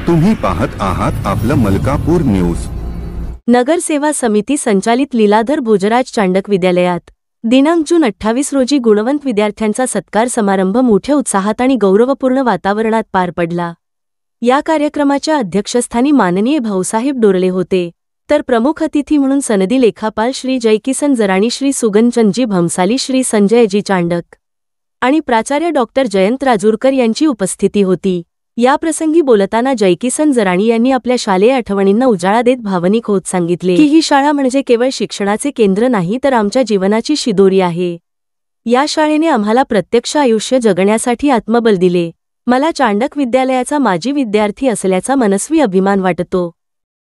तुम्ही पाहत आहात आपलं मलकापूर न्यूज। नगर सेवा समिती संचालित लीलाधर भोजराज चांडक विद्यालयात दिनांक जून 28 रोजी गुणवंत विद्यार्थ्यांचा सत्कार समारंभ मोठ्या उत्साहात आणि गौरवपूर्ण वातावरणात पार पडला। या कार्यक्रमाच्या अध्यक्षस्थानी माननीय भाऊसाहेब डोरले होते, तर प्रमुख अतिथी म्हणून सनदी लेखापाल श्री जयकिसन जराणी, श्री सुगनचंदजी भंसाली, श्री संजयजी चांडक आणि प्राचार्य डॉक्टर जयंत राजूरकर यांची उपस्थिती होती। या प्रसंगी बोलताना जयकिसन जराणी यांनी आपल्या शालेय आठवणींना उजाळा देत भावनिक होत सांगितले की ही शाळा म्हणजे केवळ शिक्षणाचे केंद्र नाही, तर आमच्या जीवनाची शिदोरी आहे। या शाळेने आम्हाला प्रत्यक्ष आयुष्य जगण्यासाठी आत्मबल दिले। मला चांडक विद्यालयाचा माजी विद्यार्थी असल्याचा मनस्वी अभिमान वाटतो।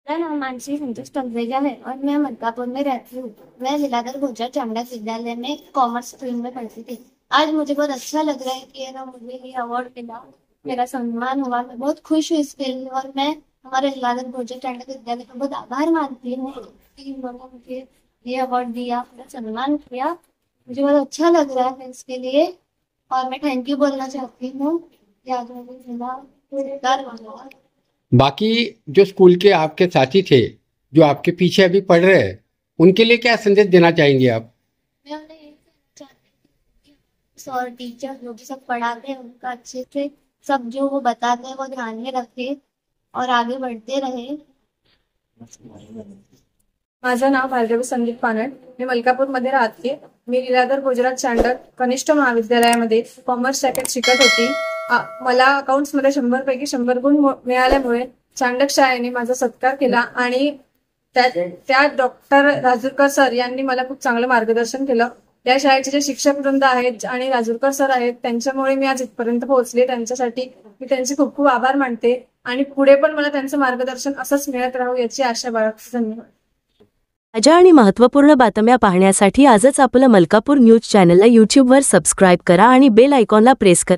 मेरा नाम मानसी संतोष तलरेजा है और मैं मलकापुर में रहती हूँ। मैं लीलाधर भोजराज चांडक विद्यालय में कॉमर्स स्ट्रीम में पढ़ती थी। आज मुझे बहुत अच्छा लग रहा है कि मुझे ये अवार्ड मिला, मेरा सम्मान हुआ। मैं बहुत खुश हूँ इसके लिए और मैं हमारे लीलाधर भोजराज चांडक विद्यालय का बहुत आभार मानती हूँ कि उन्होंने मुझे ये अवार्ड दिया, मेरा सम्मान किया। मुझे बहुत अच्छा लग रहा है इसके लिए और मैं थैंक यू बोलना चाहती हूँ। आज मुझे मिला पुरस्कार मिला। बाकी जो स्कूल के आपके साथी थे जो आपके पीछे अभी पढ़ रहे हैं, उनके लिए क्या संदेश देना चाहेंगे आप? मैं उन्हें यही कहना चाहती हूँ और टीचर जो भी सब पढ़ाते हैं उनका अच्छे से सब जो वो बताते हैं वो ध्यान में रखे और आगे बढ़ते रहे। माझं नाव भार्गवी संदीप पानट, मी मलकापूरमध्ये राहते। मी लीलाधर भोजराज चांडक कनिष्ठ महाविद्यालयामध्ये कॉमर्स शाखेत शिकत होती। मला अकाउंट्समध्ये 100 पैकी 100 गुण मिळाल्यामुळे चांडक शाळेने माझा सत्कार केला आणि त्या डॉक्टर राजूरकर सर यांनी मला खूप चांगलं मार्गदर्शन केलं। या शाळेचे जे शिक्षक वृंद आहेत आणि राजूरकर सर आहेत त्यांच्यामुळे मी आज इथपर्यंत पोहोचले। त्यांच्यासाठी मी त्यांचे खूप खूप आभार मानते आणि पुढे पण मला त्यांचं मार्गदर्शन असंच मिळत राहू याची आशा बाळगते। धन्यवाद। ताज्या आणि महत्त्वपूर्ण बातम्या पाहण्यासाठी आजच आपलं मलकापूर न्यूज चॅनलला यूट्यूबवर सबस्क्राईब करा आणि बेल आयकॉनला प्रेस करा।